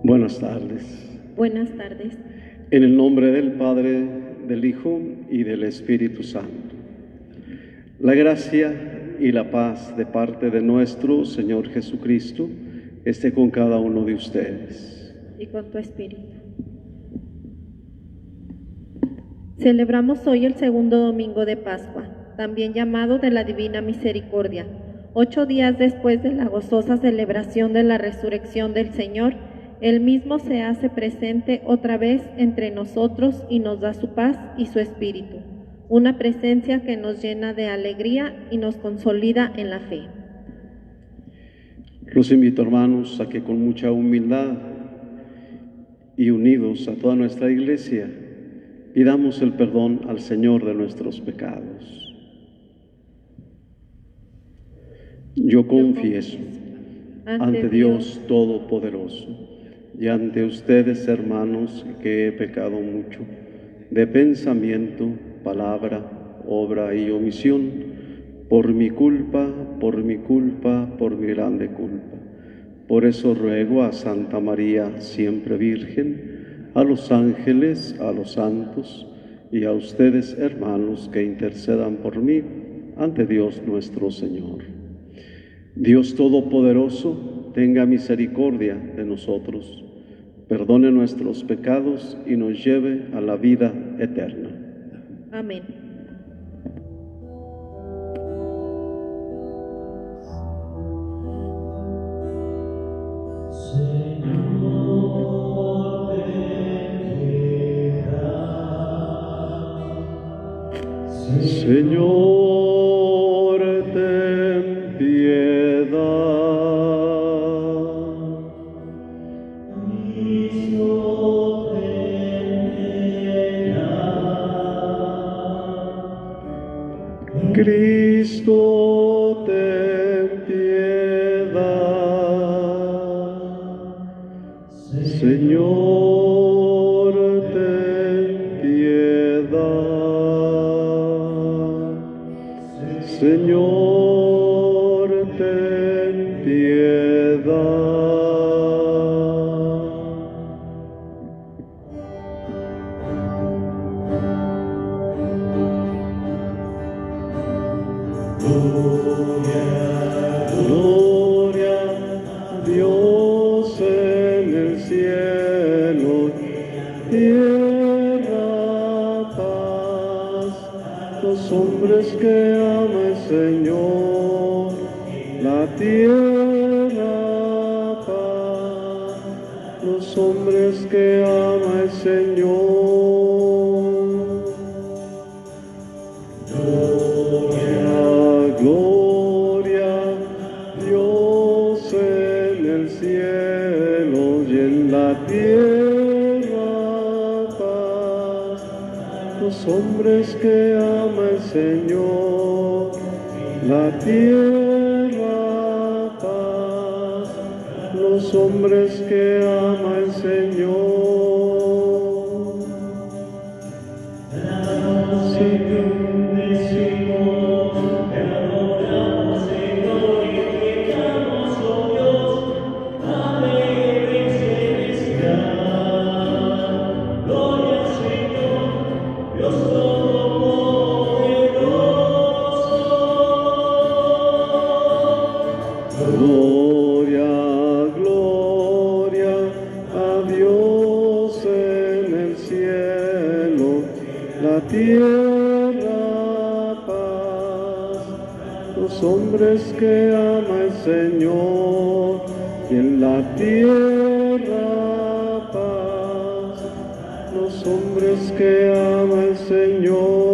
Buenas tardes. Buenas tardes. En el nombre del Padre, del Hijo y del Espíritu Santo. La gracia y la paz de parte de nuestro Señor Jesucristo esté con cada uno de ustedes. Y con tu espíritu. Celebramos hoy el segundo domingo de Pascua, también llamado de la Divina Misericordia. 8 días después de la gozosa celebración de la resurrección del Señor, Él mismo se hace presente otra vez entre nosotros y nos da su paz y su espíritu, una presencia que nos llena de alegría y nos consolida en la fe. Los invito, hermanos, a que con mucha humildad y unidos a toda nuestra Iglesia, pidamos el perdón al Señor de nuestros pecados. Yo confieso ante Dios Todopoderoso y ante ustedes, hermanos, que he pecado mucho, de pensamiento, palabra, obra y omisión, por mi culpa, por mi grande culpa. Por eso ruego a Santa María, siempre Virgen, a los ángeles, a los santos y a ustedes, hermanos, que intercedan por mí ante Dios nuestro Señor. Dios Todopoderoso, tenga misericordia de nosotros, perdone nuestros pecados y nos lleve a la vida eterna. Amén. Señor, ten piedad. Cristo, ten piedad. Cristo, ten piedad. Señor, ten piedad. Señor, ten piedad. Gloria a Dios en el cielo, tierra paz, los hombres que ama el Señor, la tierra paz, los hombres que ama el Señor. Gloria, Dios en el cielo y en la tierra paz, los hombres que ama el Señor, la tierra paz, los hombres que ama el Señor. Señor, gloria a Dios en el cielo, la tierra paz, los hombres que ama el Señor, y en la tierra paz, los hombres que ama el Señor.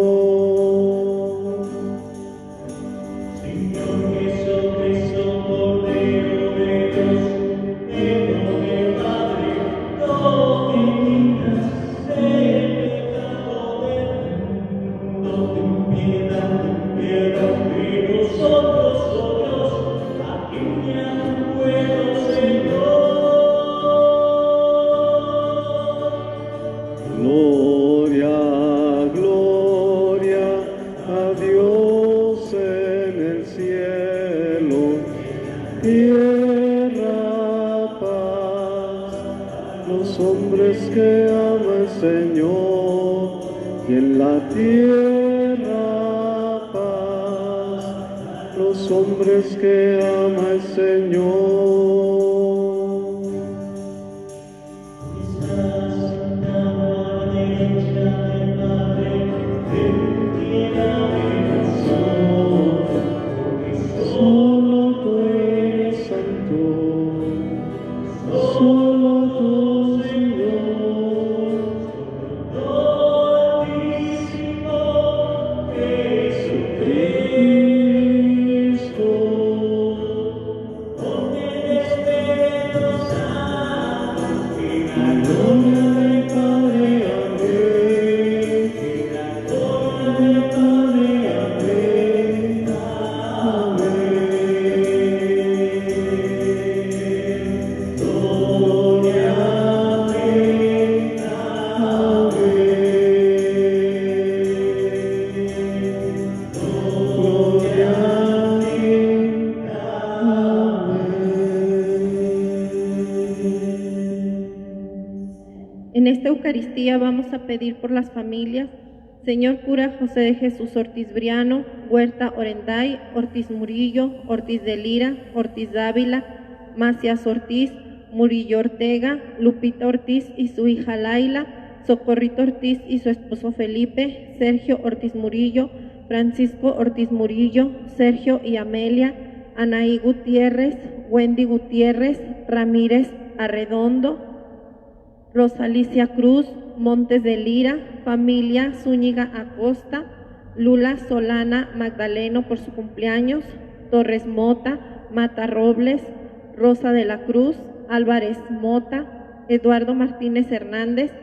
Gloria, gloria. los hombres que ama el Señor, y en la tierra paz, los hombres que ama el Señor. En esta Eucaristía vamos a pedir por las familias: Señor cura José de Jesús Ortiz Briano, Huerta Orenday, Ortiz Murillo, Ortiz de Lira, Ortiz Dávila, Macías Ortiz, Murillo Ortega, Lupita Ortiz y su hija Laila, Socorrito Ortiz y su esposo Felipe, Sergio Ortiz Murillo, Francisco Ortiz Murillo, Sergio y Amelia, Anaí Gutiérrez, Wendy Gutiérrez, Ramírez Arredondo, Rosalicia Cruz, Montes de Lira, familia Zúñiga Acosta, Lula Solana Magdaleno por su cumpleaños, Torres Mota, Mata Robles, Rosa de la Cruz, Álvarez Mota, Eduardo Martínez Hernández,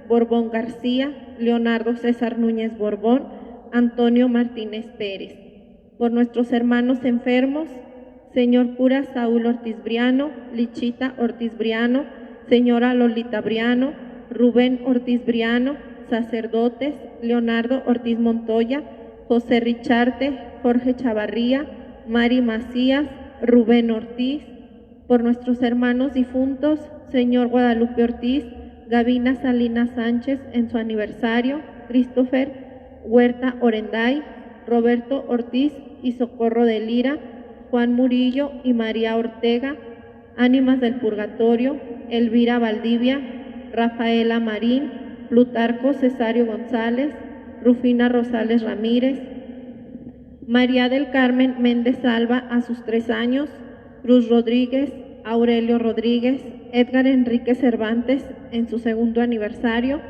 Borbón García, Leonardo César Núñez Borbón, Antonio Martínez Pérez. Por nuestros hermanos enfermos: Señor cura Saúl Ortiz Briano, Lichita Ortiz Briano, señora Lolita Briano, Rubén Ortiz Briano, sacerdotes: Leonardo Ortiz Montoya, José Richarte, Jorge Chavarría, Mari Macías, Rubén Ortiz. Por nuestros hermanos difuntos: Señor Guadalupe Ortiz, Gavina Salinas Sánchez en su aniversario, Christopher Huerta Orenday, Roberto Ortiz y Socorro de Lira, Juan Murillo y María Ortega, Ánimas del Purgatorio, Elvira Valdivia, Rafaela Marín, Plutarco Cesario González, Rufina Rosales Ramírez, María del Carmen Méndez Alba a sus 3 años, Cruz Rodríguez, Aurelio Rodríguez, Edgar Enrique Cervantes en su 2º aniversario,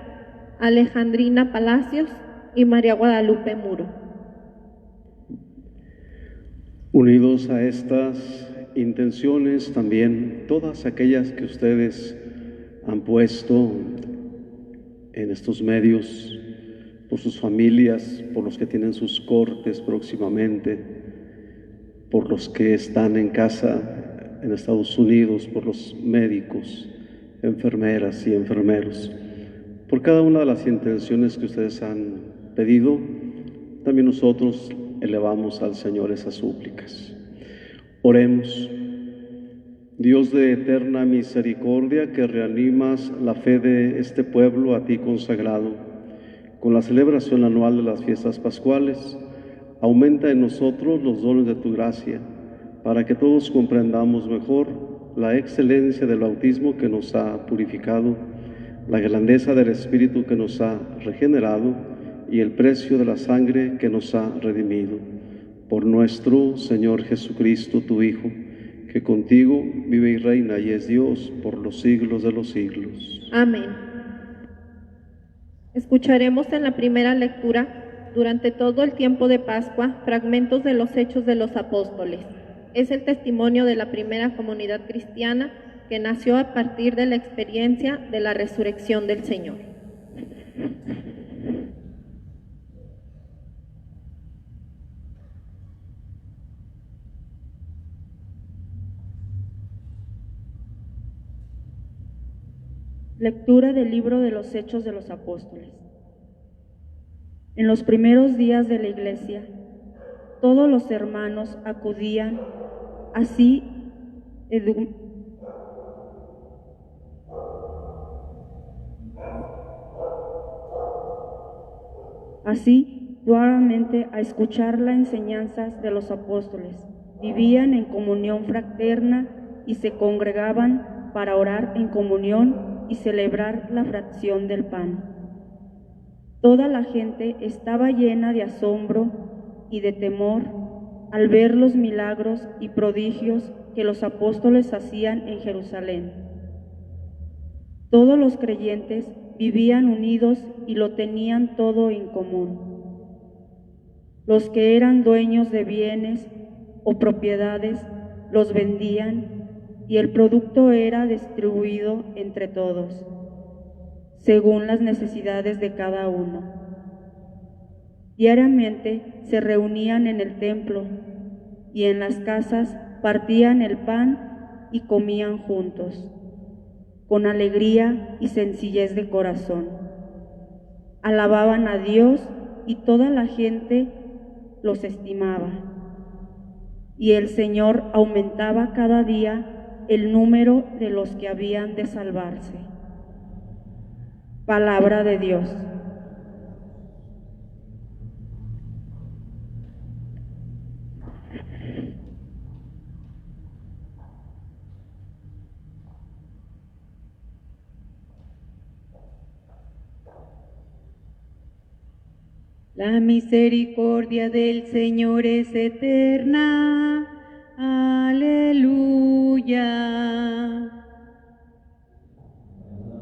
Alejandrina Palacios y María Guadalupe Muro. Unidos a estas intenciones también todas aquellas que ustedes han puesto en estos medios, por sus familias, por los que tienen sus cortes próximamente, por los que están en casa en Estados Unidos, por los médicos, enfermeras y enfermeros, por cada una de las intenciones que ustedes han pedido, también nosotros elevamos al Señor esas súplicas. Oremos. Dios de eterna misericordia, que reanimas la fe de este pueblo a ti consagrado, con la celebración anual de las fiestas pascuales, aumenta en nosotros los dones de tu gracia, para que todos comprendamos mejor la excelencia del bautismo que nos ha purificado, la grandeza del Espíritu que nos ha regenerado y el precio de la sangre que nos ha redimido. Por nuestro Señor Jesucristo, tu Hijo, que contigo vive y reina y es Dios por los siglos de los siglos. Amén. Escucharemos en la primera lectura, durante todo el tiempo de Pascua, fragmentos de los Hechos de los Apóstoles. Es el testimonio de la primera comunidad cristiana que nació a partir de la experiencia de la resurrección del Señor. Lectura del libro de los Hechos de los Apóstoles. En los primeros días de la Iglesia, todos los hermanos acudían así Así, nuevamente a escuchar las enseñanzas de los apóstoles, vivían en comunión fraterna y se congregaban para orar en comunión y celebrar la fracción del pan. Toda la gente estaba llena de asombro y de temor al ver los milagros y prodigios que los apóstoles hacían en Jerusalén. Todos los creyentes vivían unidos y lo tenían todo en común. Los que eran dueños de bienes o propiedades los vendían y el producto era distribuido entre todos, según las necesidades de cada uno. Diariamente se reunían en el templo y en las casas partían el pan y comían juntos, con alegría y sencillez de corazón. Alababan a Dios y toda la gente los estimaba. Y el Señor aumentaba cada día el número de los que habían de salvarse. Palabra de Dios. La misericordia del Señor es eterna. Aleluya.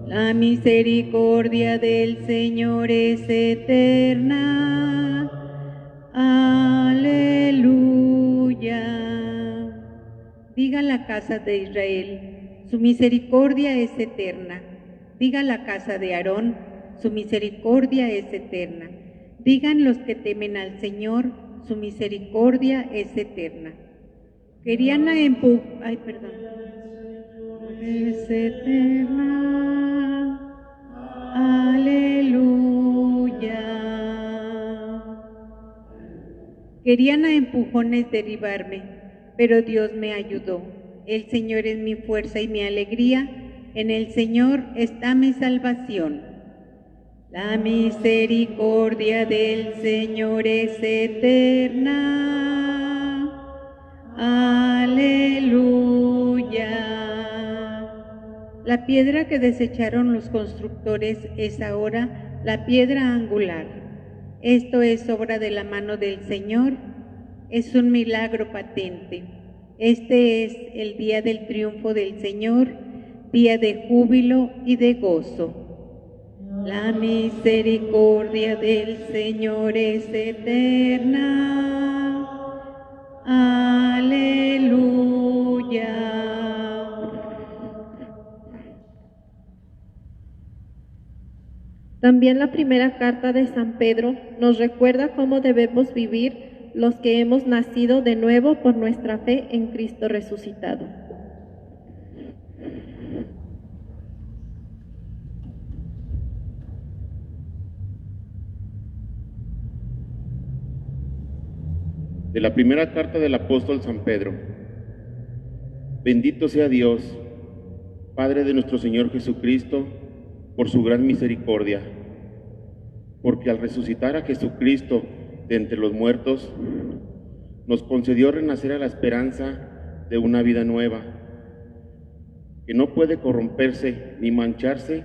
La misericordia del Señor es eterna. Aleluya. Diga la casa de Israel, su misericordia es eterna. Diga la casa de Aarón, su misericordia es eterna. Digan los que temen al Señor, su misericordia es eterna. Querían es eterna. Aleluya. Querían a empujones derribarme, pero Dios me ayudó. El Señor es mi fuerza y mi alegría. En el Señor está mi salvación. La misericordia del Señor es eterna. Aleluya. La piedra que desecharon los constructores es ahora la piedra angular. Esto es obra de la mano del Señor. Es un milagro patente. Este es el día del triunfo del Señor, día de júbilo y de gozo. La misericordia del Señor es eterna. Aleluya. También la primera carta de San Pedro nos recuerda cómo debemos vivir los que hemos nacido de nuevo por nuestra fe en Cristo resucitado. De la primera carta del apóstol San Pedro. Bendito sea Dios, Padre de nuestro Señor Jesucristo, por su gran misericordia, porque al resucitar a Jesucristo de entre los muertos, nos concedió renacer a la esperanza de una vida nueva, que no puede corromperse ni mancharse,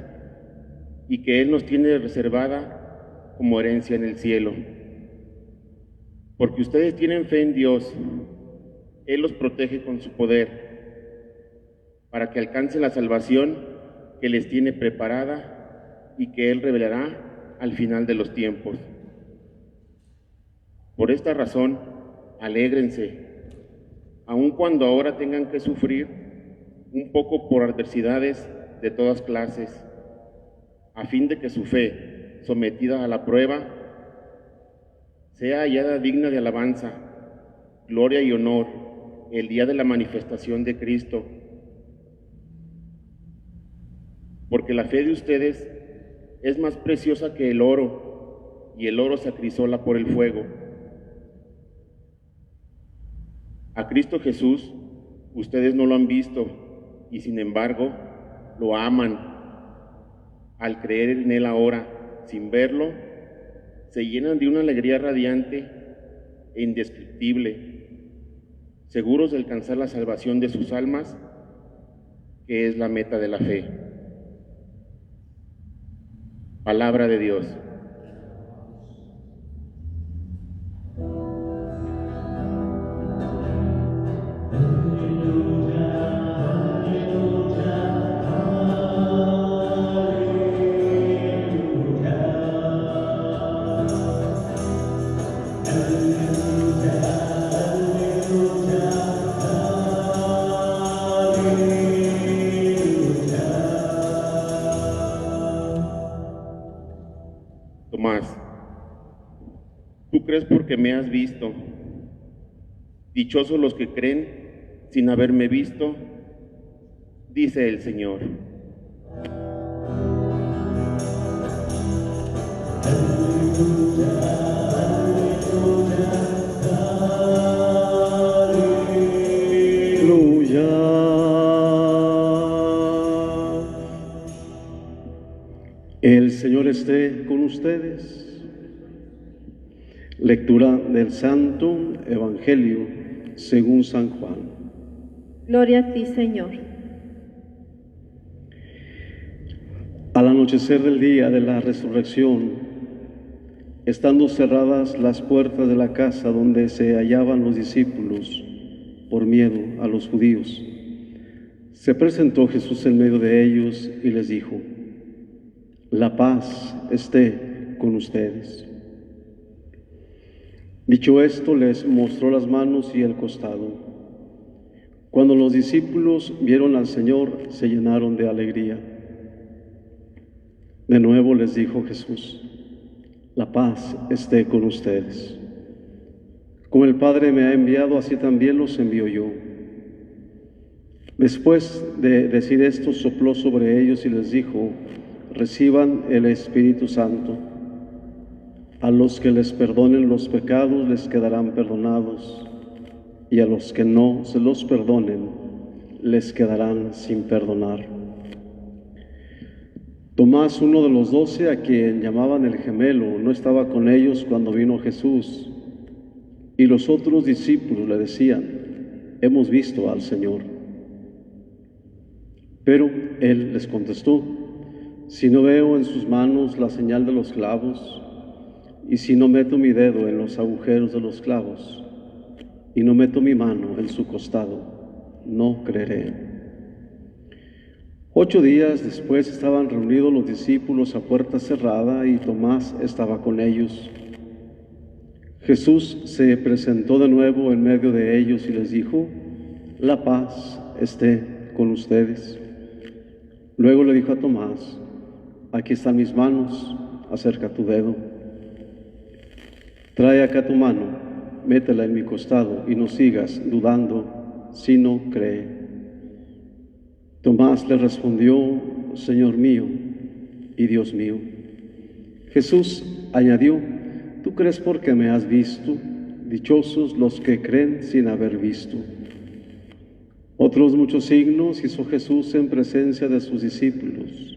y que Él nos tiene reservada como herencia en el cielo. Porque ustedes tienen fe en Dios, Él los protege con su poder, para que alcancen la salvación que les tiene preparada y que Él revelará al final de los tiempos. Por esta razón, alégrense, aun cuando ahora tengan que sufrir un poco por adversidades de todas clases, a fin de que su fe, sometida a la prueba, sea hallada digna de alabanza, gloria y honor el día de la manifestación de Cristo. Porque la fe de ustedes es más preciosa que el oro, y el oro se acrisola por el fuego. A Cristo Jesús ustedes no lo han visto, y sin embargo lo aman. Al creer en Él ahora, sin verlo, se llenan de una alegría radiante e indescriptible, seguros de alcanzar la salvación de sus almas, que es la meta de la fe. Palabra de Dios. Tomás, tú crees porque me has visto. Dichosos los que creen sin haberme visto, dice el Señor. El Señor esté con ustedes. Lectura del Santo Evangelio según San Juan. Gloria a ti, Señor. Al anochecer del día de la resurrección, estando cerradas las puertas de la casa donde se hallaban los discípulos, por miedo a los judíos, se presentó Jesús en medio de ellos y les dijo: la paz esté con ustedes. Dicho esto, les mostró las manos y el costado. Cuando los discípulos vieron al Señor, se llenaron de alegría. De nuevo les dijo Jesús: la paz esté con ustedes. Como el Padre me ha enviado, así también los envío yo. Después de decir esto, sopló sobre ellos y les dijo: reciban el Espíritu Santo. A los que les perdonen los pecados les quedarán perdonados, y a los que no se los perdonen les quedarán sin perdonar. Tomás, uno de los 12, a quien llamaban el gemelo, no estaba con ellos cuando vino Jesús, y los otros discípulos le decían: hemos visto al Señor. Pero él les contestó: si no veo en sus manos la señal de los clavos, y si no meto mi dedo en los agujeros de los clavos, y no meto mi mano en su costado, no creeré. 8 días después estaban reunidos los discípulos a puerta cerrada y Tomás estaba con ellos. Jesús se presentó de nuevo en medio de ellos y les dijo: la paz esté con ustedes. Luego le dijo a Tomás: aquí están mis manos, acerca tu dedo. Trae acá tu mano, métela en mi costado y no sigas dudando, sino cree. Tomás le respondió: Señor mío y Dios mío. Jesús añadió: tú crees porque me has visto, dichosos los que creen sin haber visto. Otros muchos signos hizo Jesús en presencia de sus discípulos,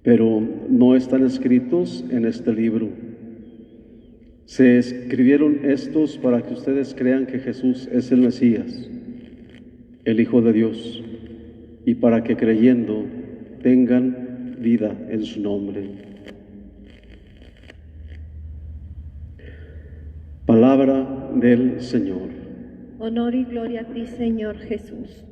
pero no están escritos en este libro. Se escribieron estos para que ustedes crean que Jesús es el Mesías, el Hijo de Dios, y para que creyendo tengan vida en su nombre. Palabra del Señor. Honor y gloria a ti, Señor Jesús.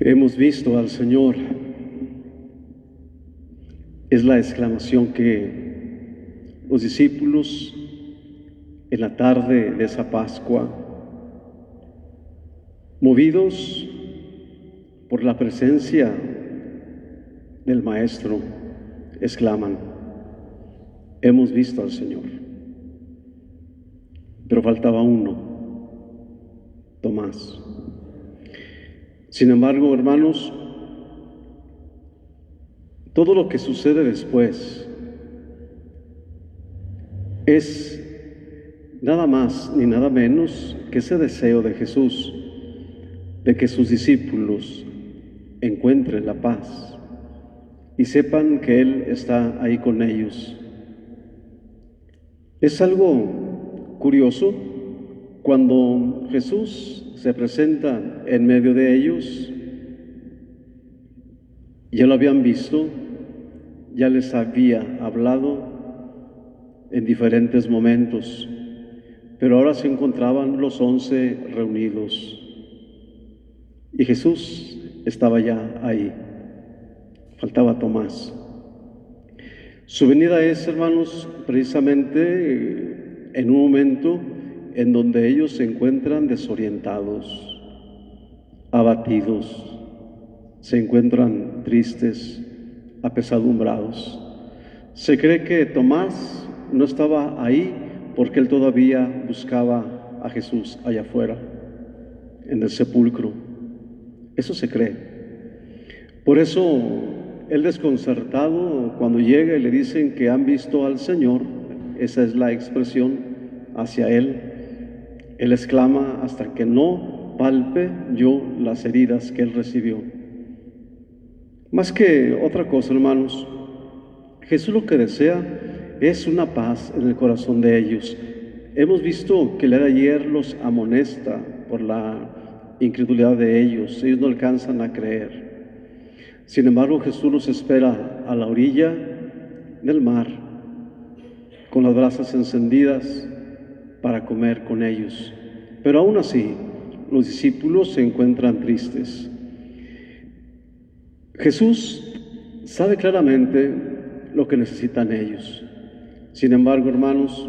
Hemos visto al Señor. Es la exclamación que los discípulos en la tarde de esa Pascua, movidos por la presencia del Maestro, exclaman: hemos visto al Señor. Pero faltaba uno, Tomás. Sin embargo, hermanos, Todo lo que sucede después es nada más ni nada menos que ese deseo de Jesús de que sus discípulos encuentren la paz y sepan que Él está ahí con ellos. Es algo curioso cuando Jesús se presenta en medio de ellos. Ya lo habían visto, ya les había hablado en diferentes momentos, pero ahora se encontraban los 11 reunidos y Jesús estaba ya ahí. Faltaba Tomás. Su venida es, hermanos, precisamente en un momento en donde ellos se encuentran desorientados, abatidos, se encuentran tristes, apesadumbrados. Se cree que Tomás no estaba ahí porque él todavía buscaba a Jesús allá afuera, en el sepulcro. Eso se cree. Por eso, él desconcertado, cuando llega y le dicen que han visto al Señor, esa es la expresión hacia él, él exclama: hasta que no palpe yo las heridas que él recibió. Más que otra cosa, hermanos, Jesús lo que desea es una paz en el corazón de ellos. Hemos visto que el día de ayer los amonesta por la incredulidad de ellos. Ellos no alcanzan a creer. Sin embargo, Jesús los espera a la orilla del mar, con las brasas encendidas para comer con ellos. Pero aún así, los discípulos se encuentran tristes. Jesús sabe claramente lo que necesitan ellos. Sin embargo, hermanos,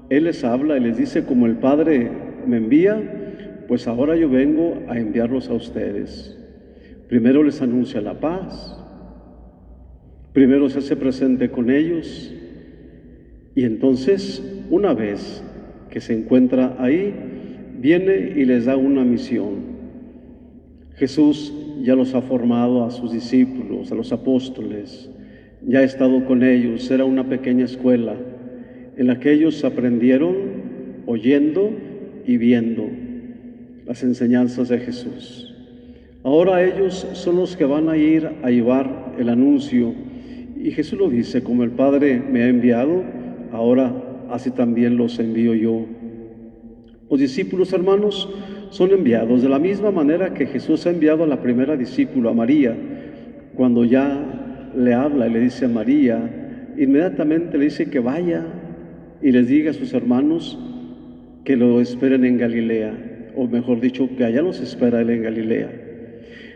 Él les habla y les dice: como el Padre me envía, pues ahora yo vengo a enviarlos a ustedes. Primero les anuncia la paz, primero se hace presente con ellos, y entonces, una vez que se encuentra ahí, viene y les da una misión. Jesús ya los ha formado a sus discípulos, a los apóstoles, ya ha estado con ellos. Era una pequeña escuela en la que ellos aprendieron oyendo y viendo las enseñanzas de Jesús. Ahora ellos son los que van a ir a llevar el anuncio, y Jesús lo dice: como el Padre me ha enviado, ahora así también los envío yo. Los discípulos, hermanos, son enviados de la misma manera que Jesús ha enviado a la primera discípula, a María. Cuando ya le habla y le dice a María, inmediatamente le dice que vaya y les diga a sus hermanos que lo esperen en Galilea, o mejor dicho, que allá los espera Él en Galilea.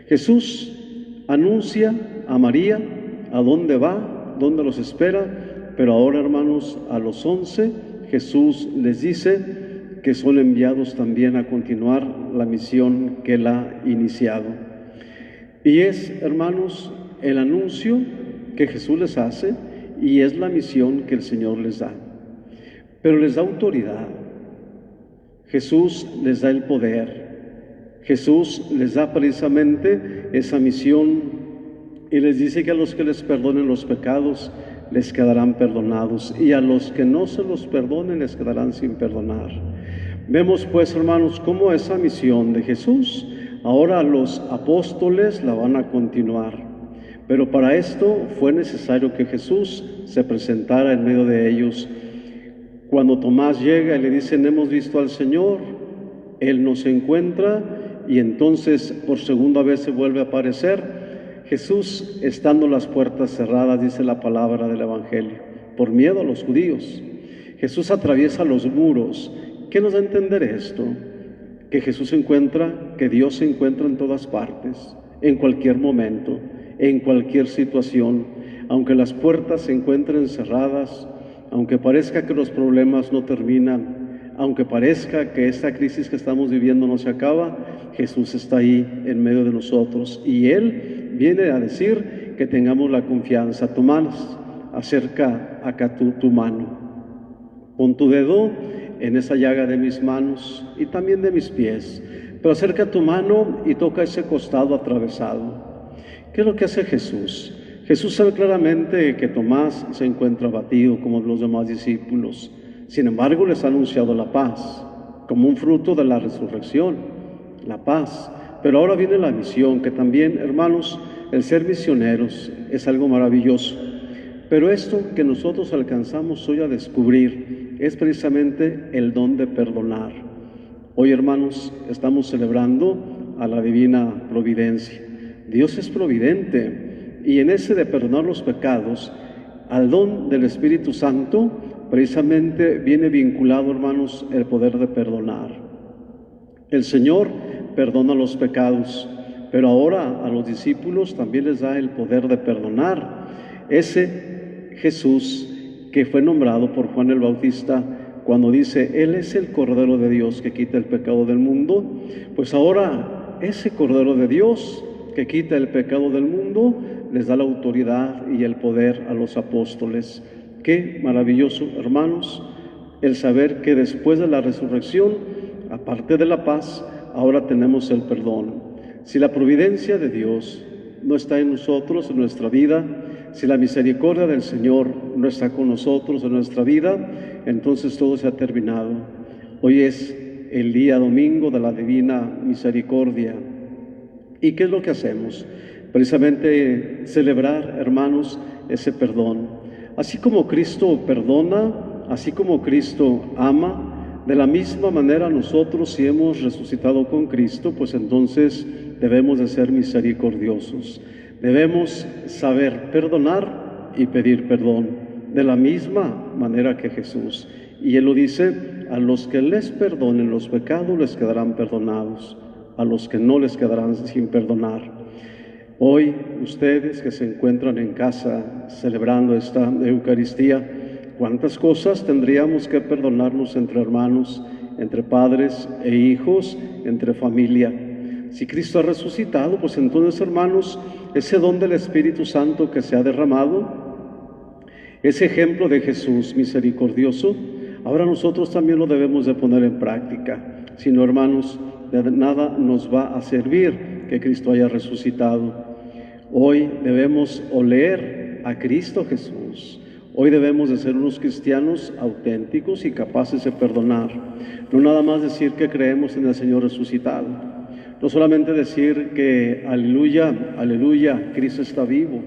Jesús anuncia a María a dónde va, dónde los espera, pero ahora, hermanos, a los 11 Jesús les dice que son enviados también a continuar la misión que Él ha iniciado. Y es, hermanos, el anuncio que Jesús les hace, y es la misión que el Señor les da. Pero les da autoridad. Jesús les da el poder. Jesús les da precisamente esa misión, y les dice que a los que les perdonen los pecados les quedarán perdonados, y a los que no se los perdonen les quedarán sin perdonar. Vemos pues, hermanos, cómo esa misión de Jesús ahora los apóstoles la van a continuar. Pero para esto fue necesario que Jesús se presentara en medio de ellos. Cuando Tomás llega y le dicen: hemos visto al Señor, Él nos encuentra, y entonces por segunda vez se vuelve a aparecer. Jesús, estando las puertas cerradas, dice la palabra del Evangelio, por miedo a los judíos, Jesús atraviesa los muros. ¿Qué nos da a entender esto? Que Jesús se encuentra, que Dios se encuentra en todas partes, en cualquier momento, en cualquier situación. Aunque las puertas se encuentren cerradas, aunque parezca que los problemas no terminan, aunque parezca que esta crisis que estamos viviendo no se acaba, Jesús está ahí en medio de nosotros, y Él viene a decir que tengamos la confianza. Tomás, acerca acá tu mano, pon tu dedo en esa llaga de mis manos y también de mis pies, pero acerca tu mano y toca ese costado atravesado. ¿Qué es lo que hace Jesús? Jesús sabe claramente que Tomás se encuentra abatido como los demás discípulos. Sin embargo, les ha anunciado la paz, como un fruto de la resurrección, la paz. Pero ahora viene la misión, que también, hermanos, el ser misioneros es algo maravilloso. Pero esto que nosotros alcanzamos hoy a descubrir es precisamente el don de perdonar. Hoy, hermanos, estamos celebrando a la divina providencia. Dios es providente y en ese de perdonar los pecados, al don del Espíritu Santo, precisamente viene vinculado, hermanos, el poder de perdonar. El Señor perdona los pecados, pero ahora a los discípulos también les da el poder de perdonar. Ese Jesús que fue nombrado por Juan el Bautista cuando dice, Él es el Cordero de Dios que quita el pecado del mundo, pues ahora ese Cordero de Dios que quita el pecado del mundo les da la autoridad y el poder a los apóstoles. Qué maravilloso, hermanos, el saber que después de la resurrección, aparte de la paz, ahora tenemos el perdón. Si la providencia de Dios no está en nosotros, en nuestra vida, si la misericordia del Señor no está con nosotros en nuestra vida, entonces todo se ha terminado. Hoy es el día domingo de la Divina Misericordia. ¿Y qué es lo que hacemos? Precisamente celebrar, hermanos, ese perdón. Así como Cristo perdona, así como Cristo ama, de la misma manera nosotros, si hemos resucitado con Cristo, pues entonces debemos de ser misericordiosos. Debemos saber perdonar y pedir perdón, de la misma manera que Jesús. Y Él lo dice, a los que les perdonen los pecados les quedarán perdonados, a los que no les quedarán sin perdonar. Hoy, ustedes que se encuentran en casa celebrando esta Eucaristía, ¿cuántas cosas tendríamos que perdonarnos entre hermanos, entre padres e hijos, entre familia? Si Cristo ha resucitado, pues entonces, hermanos, ese don del Espíritu Santo que se ha derramado, ese ejemplo de Jesús misericordioso, ahora nosotros también lo debemos de poner en práctica. Si no, hermanos, de nada nos va a servir que Cristo haya resucitado. Hoy debemos oler a Cristo Jesús. Hoy debemos de ser unos cristianos auténticos y capaces de perdonar. No nada más decir que creemos en el Señor resucitado. No solamente decir que aleluya, aleluya, Cristo está vivo,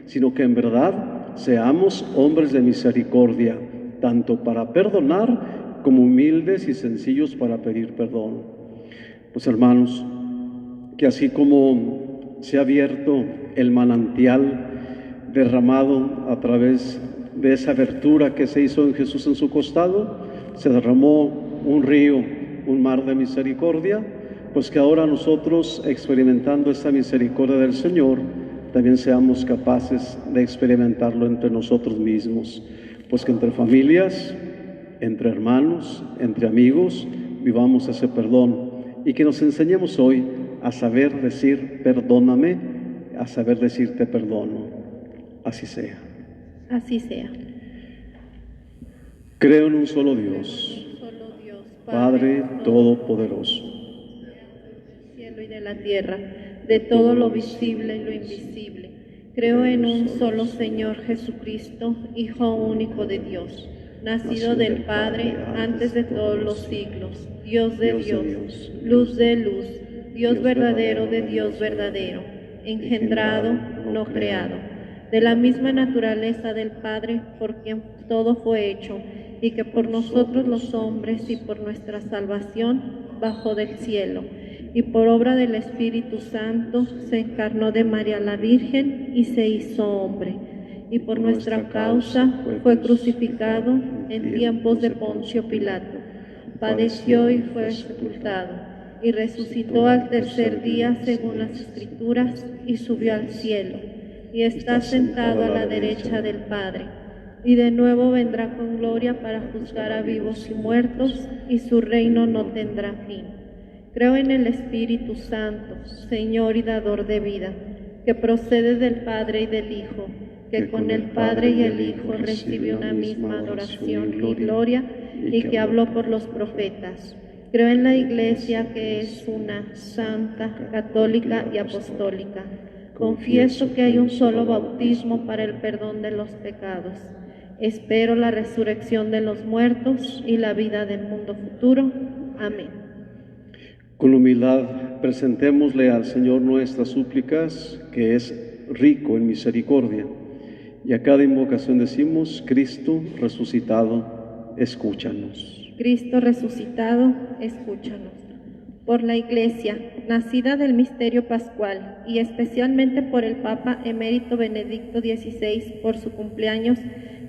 sino que en verdad seamos hombres de misericordia, tanto para perdonar como humildes y sencillos para pedir perdón. Pues hermanos, que así como se ha abierto el manantial derramado a través de esa abertura que se hizo en Jesús en su costado, se derramó un río, un mar de misericordia, pues que ahora nosotros, experimentando esta misericordia del Señor, también seamos capaces de experimentarlo entre nosotros mismos, pues que entre familias, entre hermanos, entre amigos, vivamos ese perdón y que nos enseñemos hoy a saber decir perdóname, a saber decir te perdono. Así sea. Así sea. Creo en un solo Dios, Padre Todopoderoso, del cielo y de la tierra, de todo lo visible y lo invisible. Creo en un solo Señor Jesucristo, Hijo único de Dios, nacido del Padre antes de todos los siglos, Dios de Dios, luz de luz, Dios verdadero de Dios verdadero, engendrado, no creado, de la misma naturaleza del Padre, por quien todo fue hecho, y que por nosotros los hombres y por nuestra salvación bajó del cielo, y por obra del Espíritu Santo se encarnó de María la Virgen y se hizo hombre, y por nuestra causa fue crucificado en tiempos de Poncio Pilato, padeció y fue sepultado, y resucitó al tercer día según las Escrituras, y subió al cielo, y está sentado a la derecha del Padre, y de nuevo vendrá con gloria para juzgar a vivos y muertos, y su reino no tendrá fin. Creo en el Espíritu Santo, Señor y dador de vida, que procede del Padre y del Hijo, que con el Padre y el Hijo recibió una misma adoración y gloria, y que habló por los profetas. Creo en la Iglesia, que es una, santa, católica y apostólica. Confieso que hay un solo bautismo para el perdón de los pecados. Espero la resurrección de los muertos y la vida del mundo futuro. Amén. Con humildad presentémosle al Señor nuestras súplicas, que es rico en misericordia. Y a cada invocación decimos: Cristo resucitado, escúchanos. Cristo resucitado, escúchanos. Por la Iglesia, nacida del misterio pascual, y especialmente por el Papa emérito Benedicto XVI, por su cumpleaños,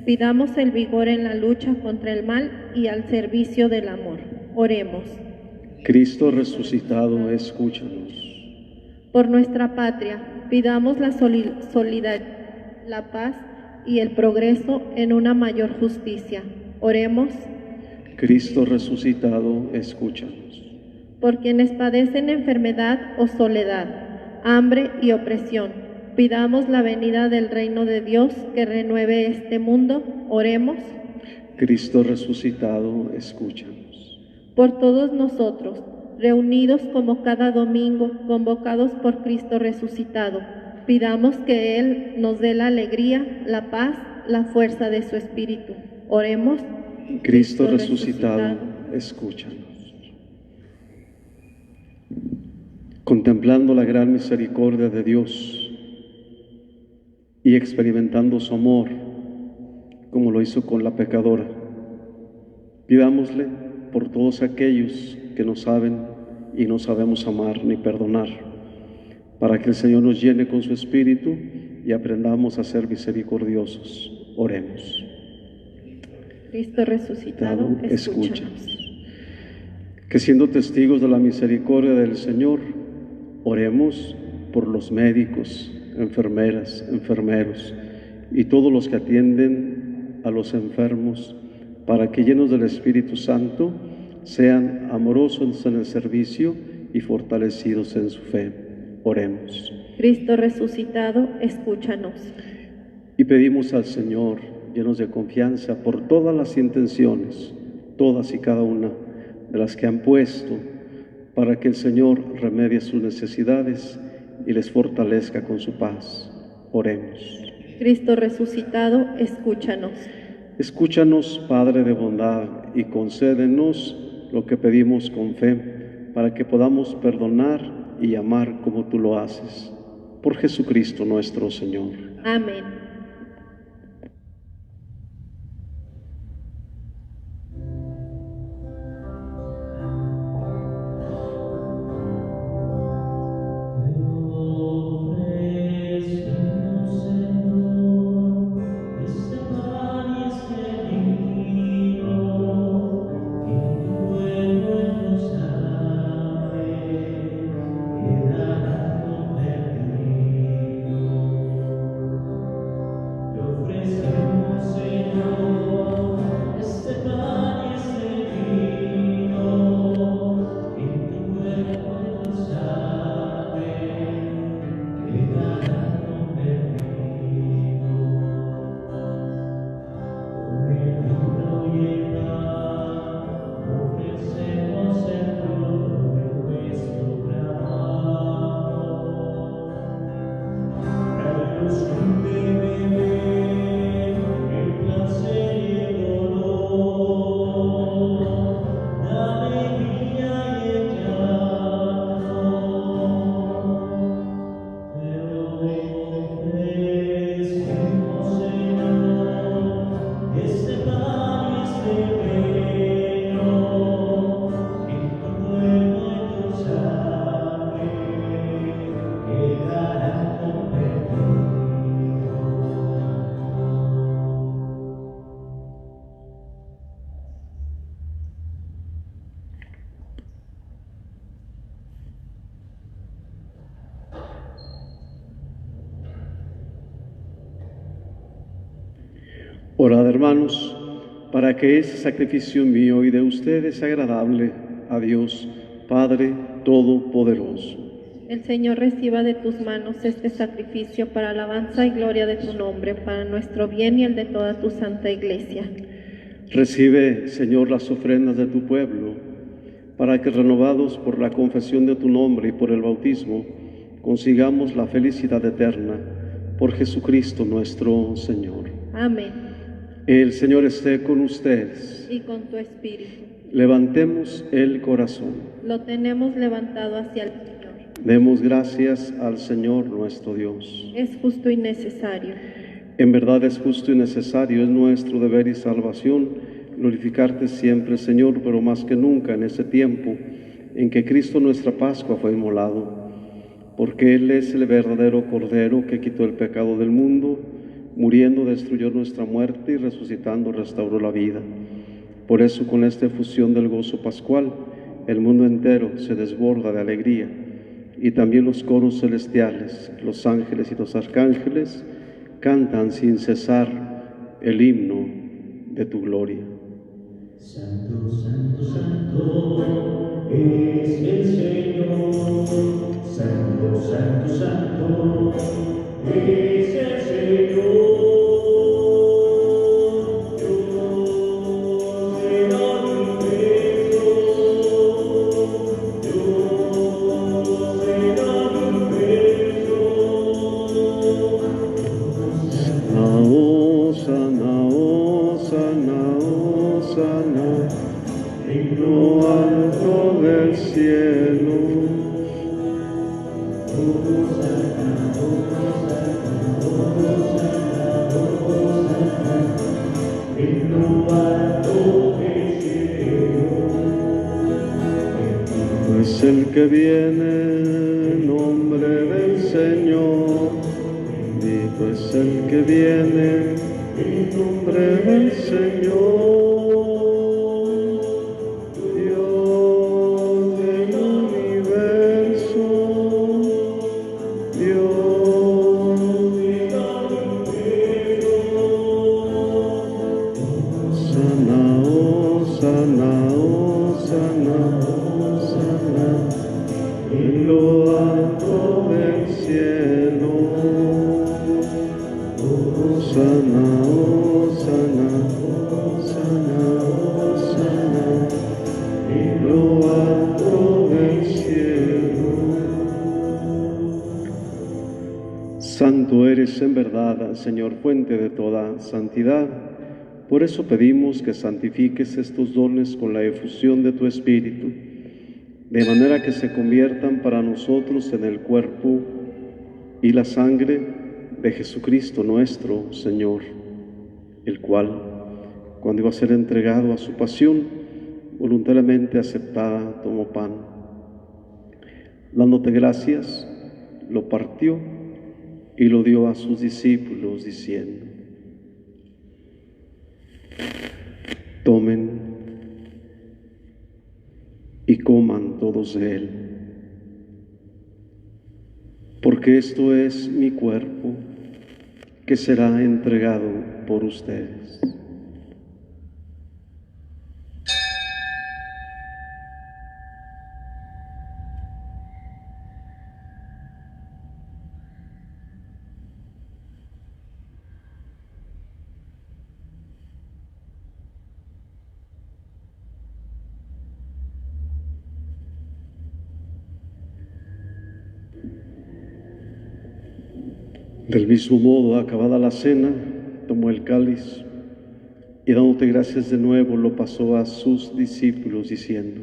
pidamos el vigor en la lucha contra el mal y al servicio del amor. Oremos. Cristo resucitado, escúchanos. Por nuestra patria, pidamos la solidaridad, la paz y el progreso en una mayor justicia. Oremos. Cristo resucitado, escúchanos. Por quienes padecen enfermedad o soledad, hambre y opresión, pidamos la venida del reino de Dios que renueve este mundo. Oremos. Cristo resucitado, escúchanos. Por todos nosotros, reunidos como cada domingo, convocados por Cristo resucitado, pidamos que Él nos dé la alegría, la paz, la fuerza de su Espíritu. Oremos. Cristo resucitado, escúchanos. Contemplando la gran misericordia de Dios y experimentando su amor, como lo hizo con la pecadora, pidámosle por todos aquellos que no saben y no sabemos amar ni perdonar, para que el Señor nos llene con su Espíritu y aprendamos a ser misericordiosos. Oremos. Cristo resucitado, escúchanos. Que siendo testigos de la misericordia del Señor, oremos por los médicos, enfermeras, enfermeros y todos los que atienden a los enfermos, para que llenos del Espíritu Santo sean amorosos en el servicio y fortalecidos en su fe. Oremos. Cristo resucitado, escúchanos. Y pedimos al Señor, llenos de confianza, por todas las intenciones, todas y cada una de las que han puesto, para que el Señor remedie sus necesidades y les fortalezca con su paz. Oremos. Cristo resucitado, escúchanos. Escúchanos, Padre de bondad, y concédenos lo que pedimos con fe, para que podamos perdonar y amar como tú lo haces. Por Jesucristo nuestro Señor. Amén. Orad, hermanos, para que ese sacrificio mío y de ustedes sea agradable a Dios, Padre Todopoderoso. El Señor reciba de tus manos este sacrificio para alabanza y gloria de tu nombre, para nuestro bien y el de toda tu santa Iglesia. Recibe, Señor, las ofrendas de tu pueblo, para que renovados por la confesión de tu nombre y por el bautismo, consigamos la felicidad eterna por Jesucristo nuestro Señor. Amén. El Señor esté con ustedes. Y con tu espíritu. Levantemos el corazón. Lo tenemos levantado hacia el Señor. Demos gracias al Señor nuestro Dios. Es justo y necesario. En verdad es justo y necesario, es nuestro deber y salvación glorificarte siempre, Señor, pero más que nunca en este tiempo en que Cristo nuestra Pascua fue inmolado, porque Él es el verdadero Cordero que quitó el pecado del mundo, muriendo destruyó nuestra muerte y resucitando restauró la vida. Por eso, con esta efusión del gozo pascual, el mundo entero se desborda de alegría, y también los coros celestiales, los ángeles y los arcángeles cantan sin cesar el himno de tu gloria. Santo, santo, santo es el Señor. Santo, santo, santo es el Señor. En lo alto del cielo, En lo alto del cielo, pues el que viene en nombre del Señor, bendito es el que viene en nombre del Señor. En lo alto del cielo, Hosanna, Hosanna, Hosanna, Hosanna, en lo alto del cielo. Santo eres en verdad, Señor, fuente de toda santidad. Por eso pedimos que santifiques estos dones con la efusión de tu Espíritu, de manera que se conviertan para nosotros en el cuerpo y la sangre de Jesucristo nuestro Señor, el cual, cuando iba a ser entregado a su pasión, voluntariamente aceptada, tomó pan. Dándote gracias, lo partió y lo dio a sus discípulos, diciendo: tomen y coman todos de él, porque esto es mi cuerpo que será entregado por ustedes. Del mismo modo, acabada la cena, tomó el cáliz y dándote gracias de nuevo, lo pasó a sus discípulos, diciendo: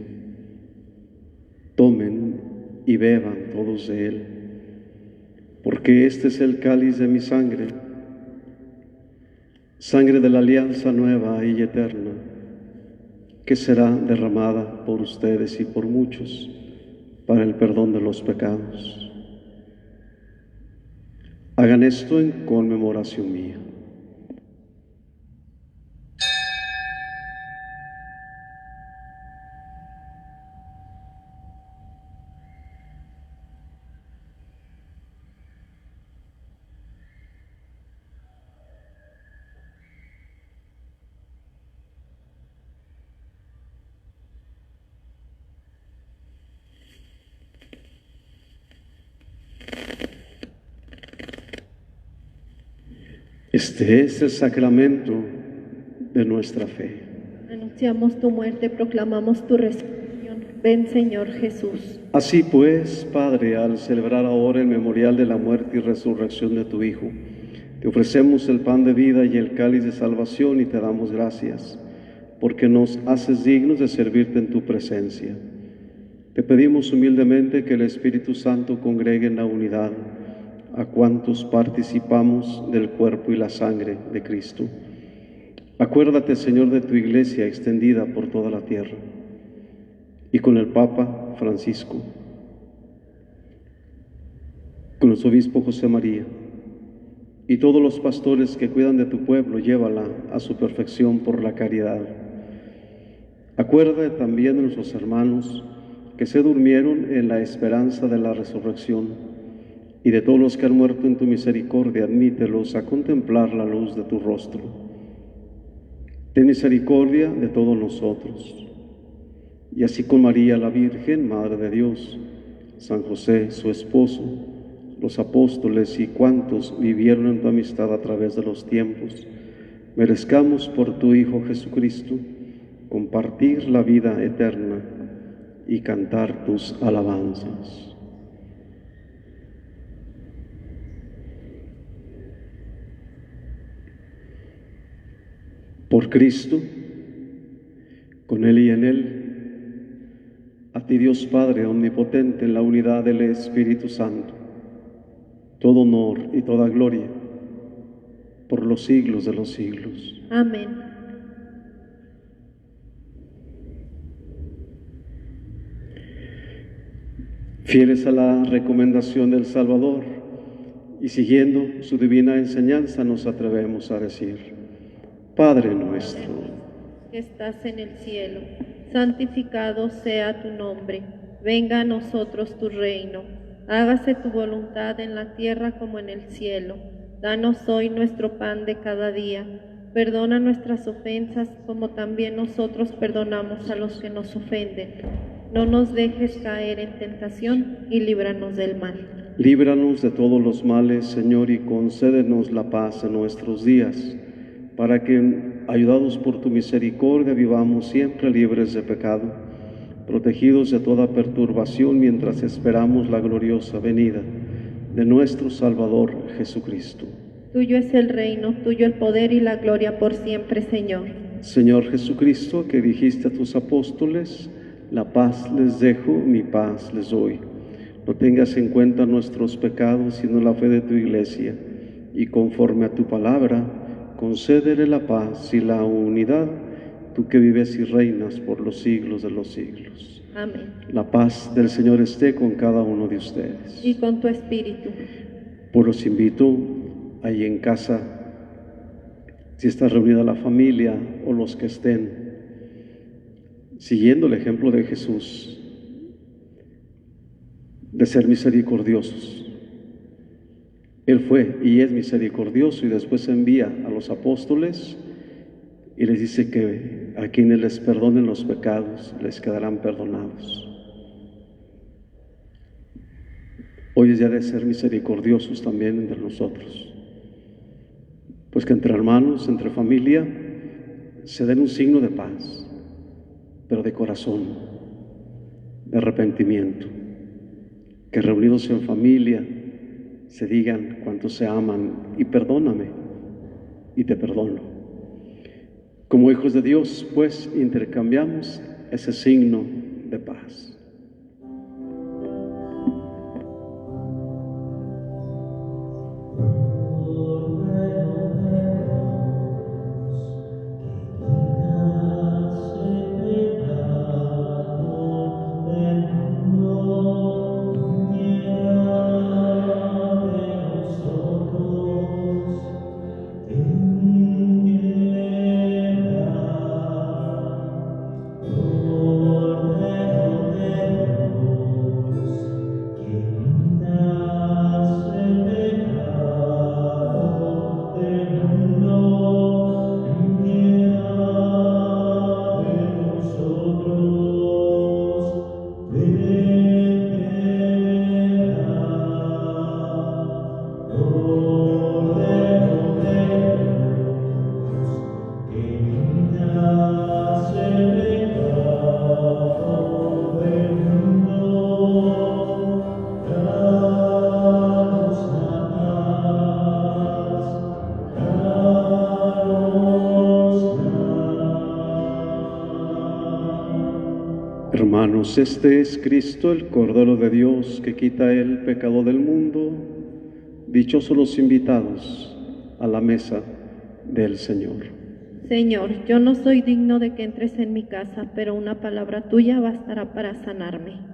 tomen y beban todos de él, porque este es el cáliz de mi sangre, sangre de la alianza nueva y eterna, que será derramada por ustedes y por muchos para el perdón de los pecados. Hagan esto en conmemoración mía. Este es el sacramento de nuestra fe. Anunciamos tu muerte, proclamamos tu resurrección Ven, Señor Jesús. Así pues, Padre, al celebrar ahora el memorial de la muerte y resurrección de tu Hijo, te ofrecemos el pan de vida y el cáliz de salvación y te damos gracias, porque nos haces dignos de servirte en tu presencia. Te pedimos humildemente que el Espíritu Santo congregue en la unidad a cuantos participamos del cuerpo y la sangre de Cristo. Acuérdate, Señor, de tu Iglesia extendida por toda la tierra, y con el Papa Francisco, con nuestro obispo José María, y todos los pastores que cuidan de tu pueblo, llévala a su perfección por la caridad. Acuérdate también de nuestros hermanos que se durmieron en la esperanza de la resurrección, y de todos los que han muerto en tu misericordia, admítelos a contemplar la luz de tu rostro. Ten misericordia de todos nosotros. Y así con María la Virgen, Madre de Dios, San José, su esposo, los apóstoles y cuantos vivieron en tu amistad a través de los tiempos, merezcamos por tu Hijo Jesucristo compartir la vida eterna y cantar tus alabanzas. Por Cristo, con Él y en Él, a ti Dios Padre omnipotente, en la unidad del Espíritu Santo, todo honor y toda gloria por los siglos de los siglos. Amén. Fieles a la recomendación del Salvador y siguiendo su divina enseñanza, nos atrevemos a decir: Padre nuestro, que estás en el cielo, santificado sea tu nombre. Venga a nosotros tu reino. Hágase tu voluntad en la tierra como en el cielo. Danos hoy nuestro pan de cada día. Perdona nuestras ofensas como también nosotros perdonamos a los que nos ofenden. No nos dejes caer en tentación y líbranos del mal. líbranos de todos los males, Señor, y concédenos la paz en nuestros días, para que, ayudados por tu misericordia, vivamos siempre libres de pecado, protegidos de toda perturbación mientras esperamos la gloriosa venida de nuestro Salvador Jesucristo. Tuyo es el reino, tuyo el poder y la gloria por siempre, Señor. Señor Jesucristo, que dijiste a tus apóstoles: la paz les dejo, mi paz les doy. No tengas en cuenta nuestros pecados, sino la fe de tu Iglesia, y conforme a tu palabra, concédele la paz y la unidad, tú que vives y reinas por los siglos de los siglos. Amén. La paz del Señor esté con cada uno de ustedes. Y con tu espíritu. Pues los invito ahí en casa, si está reunida la familia o los que estén, siguiendo el ejemplo de Jesús, de ser misericordiosos. Él fue y es misericordioso, y después envía a los apóstoles y les dice que a quienes les perdonen los pecados les quedarán perdonados. Hoy es día de ser misericordiosos también entre nosotros, pues que entre hermanos, entre familia, se den un signo de paz, pero de corazón, de arrepentimiento, que reunidos en familia se digan cuánto se aman y perdóname y te perdono. Como hijos de Dios, pues, intercambiamos ese signo de paz. Por Hermanos, este es Cristo, el Cordero de Dios, que quita el pecado del mundo. Dichosos los invitados a la mesa del Señor. Señor, yo no soy digno de que entres en mi casa, pero una palabra tuya bastará para sanarme.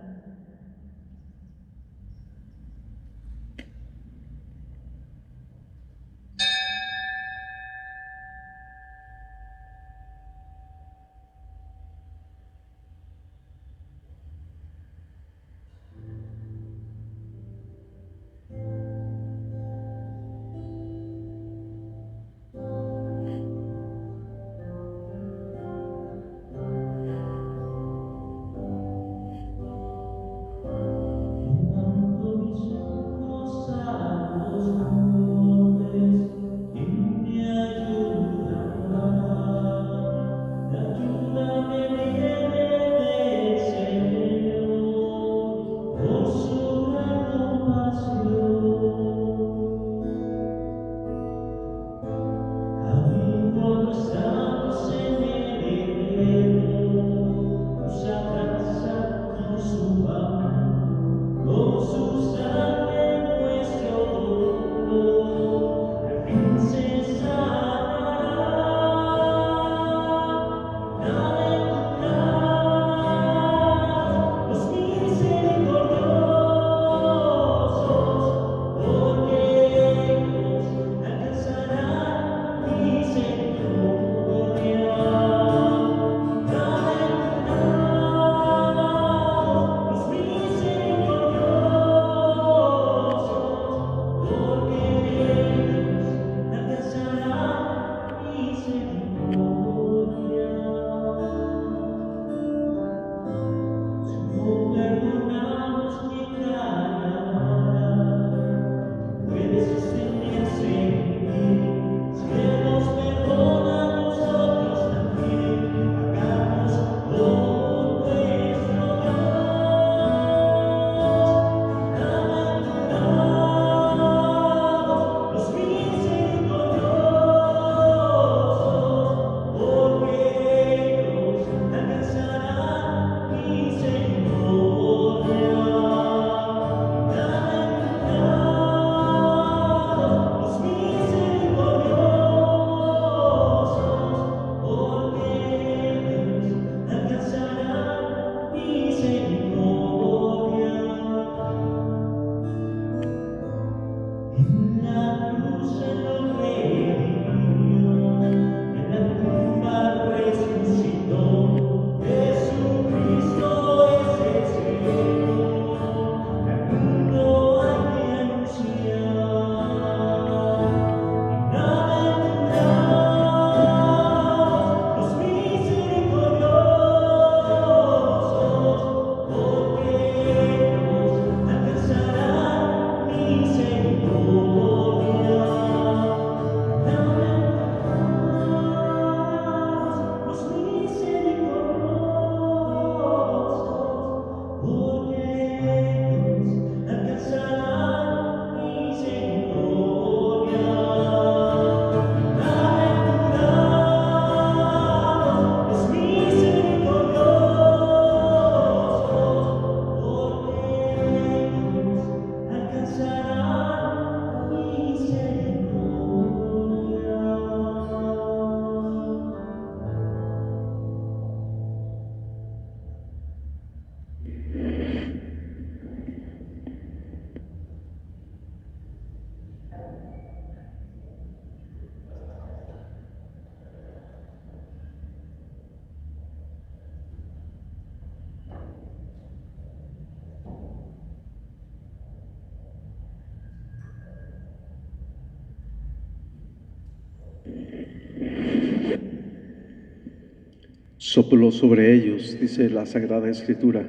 Sopló sobre ellos, dice la Sagrada Escritura,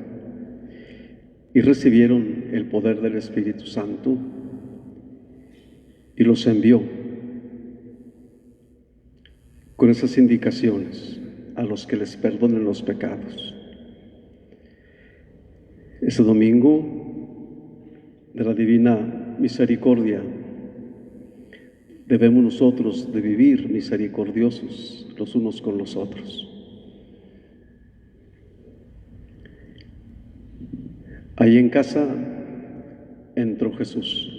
y recibieron el poder del Espíritu Santo y los envió con esas indicaciones a los que les perdonen los pecados. Este domingo de la Divina Misericordia debemos nosotros de vivir misericordiosos los unos con los otros. Ahí en casa entró Jesús.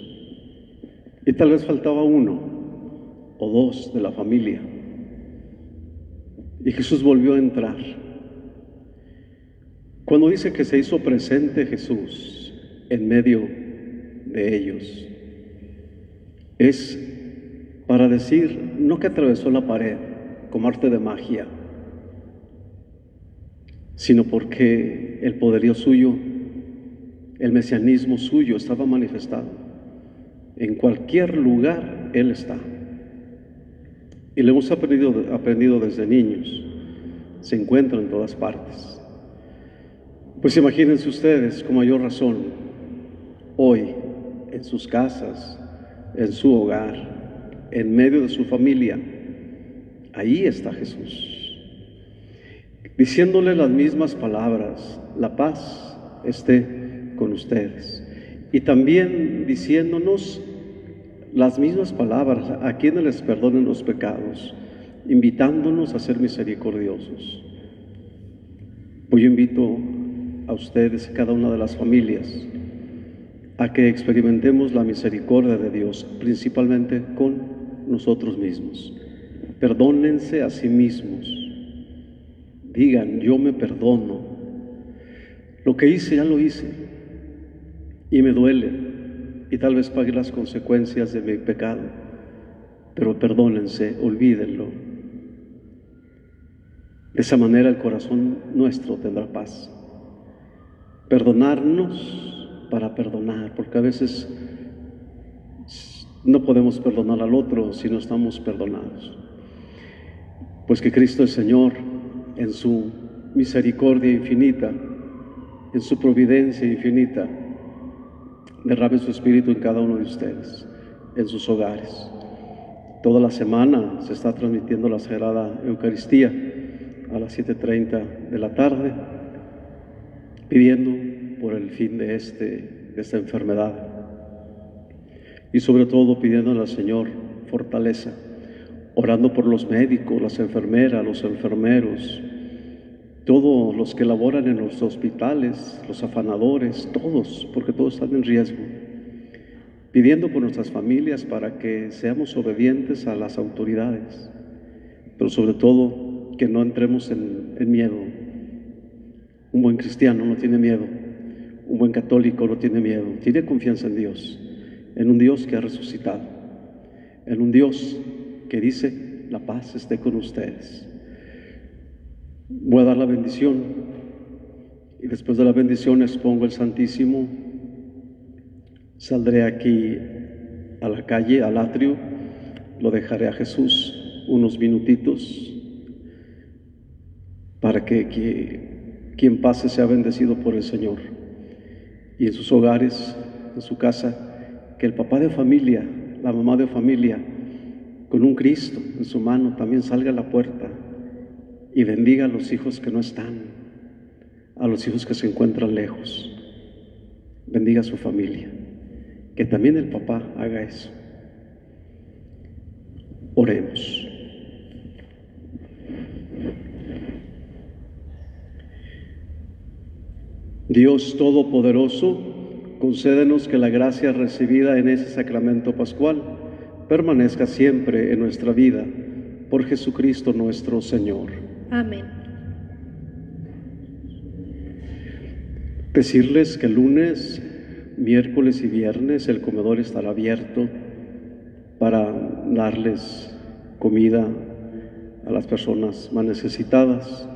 Y tal vez faltaba uno o dos de la familia. Y Jesús volvió a entrar. Cuando dice que se hizo presente Jesús en medio de ellos, es para decir, no que atravesó la pared como arte de magia, sino porque el poderío suyo, el mesianismo suyo estaba manifestado. En cualquier lugar Él está. Y lo hemos aprendido desde niños. Se encuentra en todas partes. Pues imagínense ustedes, con mayor razón, hoy, en sus casas, en su hogar, en medio de su familia, ahí está Jesús, diciéndole las mismas palabras: la paz esté con ustedes. Y también diciéndonos las mismas palabras a quienes les perdonen los pecados, invitándonos a ser misericordiosos. Pues yo invito a ustedes y cada una de las familias a que experimentemos la misericordia de Dios, principalmente con nosotros mismos. Perdónense a sí mismos. Digan: yo me perdono. Lo que hice ya lo hice y me duele, y tal vez pague las consecuencias de mi pecado, pero perdónense, olvídenlo. De esa manera el corazón nuestro tendrá paz. Perdonarnos para perdonar, porque a veces no podemos perdonar al otro si no estamos perdonados. Pues que Cristo el Señor, en su misericordia infinita, en su providencia infinita, derrame su espíritu en cada uno de ustedes, en sus hogares. Toda la semana se está transmitiendo la Sagrada Eucaristía a las 7:30 de la tarde, pidiendo por el fin de esta enfermedad, y sobre todo pidiéndole al Señor fortaleza, orando por los médicos, las enfermeras, los enfermeros, todos los que laboran en los hospitales, los afanadores, todos, porque todos están en riesgo, pidiendo por nuestras familias para que seamos obedientes a las autoridades, pero sobre todo que no entremos en miedo. Un buen cristiano no tiene miedo, un buen católico no tiene miedo, tiene confianza en Dios, en un Dios que ha resucitado, en un Dios que dice: la paz esté con ustedes. Voy a dar la bendición y después de la bendición expongo el Santísimo. Saldré aquí a la calle, al atrio, lo dejaré a Jesús unos minutitos para que quien pase sea bendecido por el Señor. Y en sus hogares, en su casa, que el papá de familia, la mamá de familia, con un Cristo en su mano, también salga a la puerta y bendiga a los hijos que no están, a los hijos que se encuentran lejos. Bendiga a su familia. Que también el papá haga eso. Oremos. Dios Todopoderoso, concédenos que la gracia recibida en ese sacramento pascual permanezca siempre en nuestra vida, por Jesucristo nuestro Señor. Amén. Decirles que lunes, miércoles y viernes el comedor estará abierto para darles comida a las personas más necesitadas.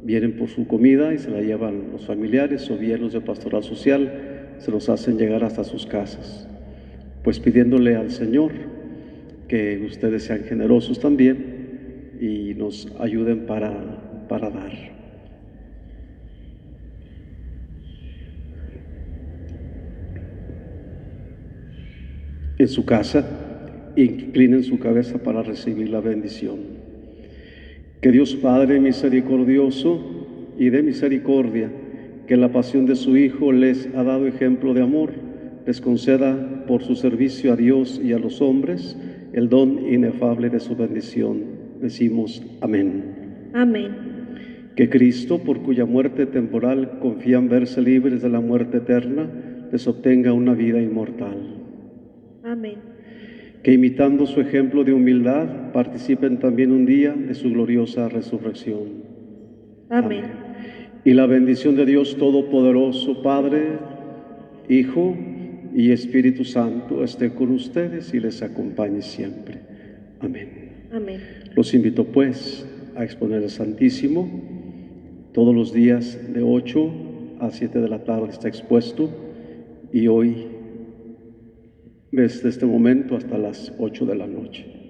Vienen por su comida y se la llevan los familiares, o bien los de Pastoral Social se los hacen llegar hasta sus casas. Pues pidiéndole al Señor que ustedes sean generosos también y nos ayuden para dar. En su casa, inclinen su cabeza para recibir la bendición. Que Dios Padre misericordioso y de misericordia, que la pasión de su Hijo les ha dado ejemplo de amor, les conceda por su servicio a Dios y a los hombres el don inefable de su bendición. Decimos amén. Amén. Que Cristo, por cuya muerte temporal confían verse libres de la muerte eterna, les obtenga una vida inmortal. Amén. Que imitando su ejemplo de humildad, participen también un día de su gloriosa resurrección. Amén. Y la bendición de Dios Todopoderoso, Padre, Hijo y Espíritu Santo, esté con ustedes y les acompañe siempre. Amén. Amén. Los invito, pues, a exponer el Santísimo. Todos los días de 8 a 7 de la tarde está expuesto, y hoy, desde este momento hasta las 8 de la noche.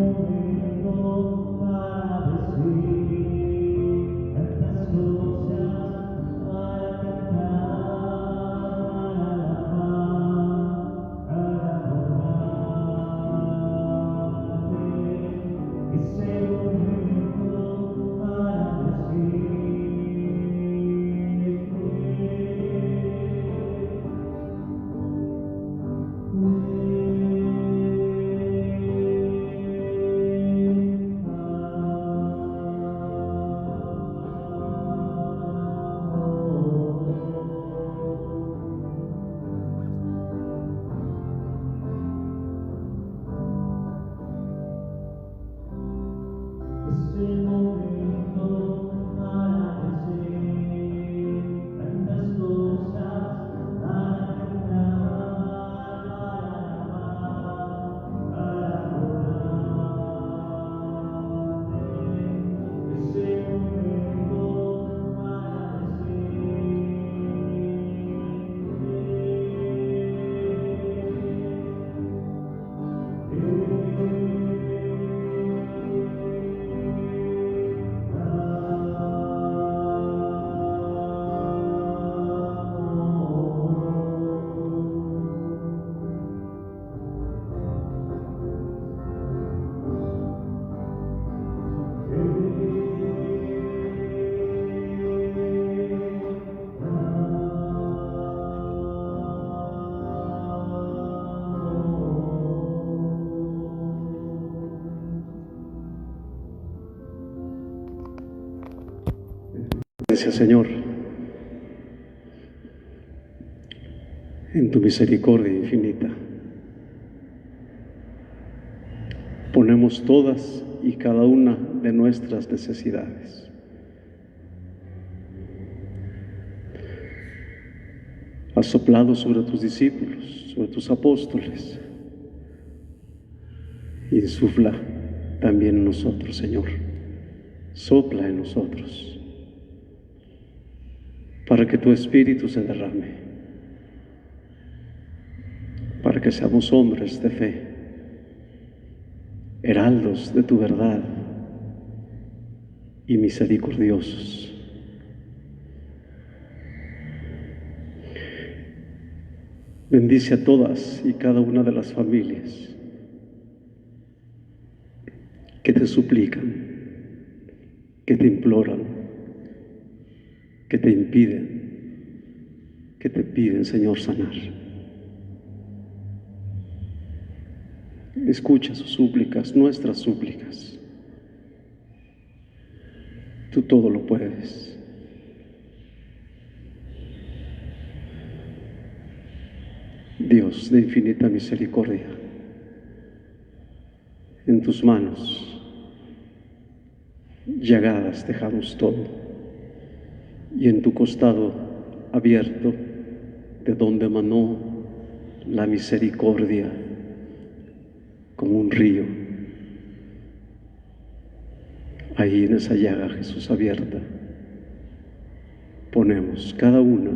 momento para decir tantas cosas, para cantar, para adorarte. Ese momento para Este momento para decir tantas cosas, para cantar, para adorarte. Ese momento para Gracias, Señor, en tu misericordia infinita. Ponemos todas y cada una de nuestras necesidades. Has soplado sobre tus discípulos, sobre tus apóstoles, y insufla también en nosotros, Señor. Sopla en nosotros, para que tu Espíritu se derrame, para que seamos hombres de fe, heraldos de tu verdad y misericordiosos. Bendice a todas y cada una de las familias que te suplican, que te imploran, que te impiden, que te piden, Señor, sanar. Escucha sus súplicas, nuestras súplicas. Tú todo lo puedes. Dios de infinita misericordia, en tus manos llagadas dejamos todo, y en tu costado abierto, de donde emanó la misericordia como un río, ahí en esa llaga, Jesús, abierta, ponemos cada una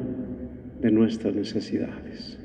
de nuestras necesidades.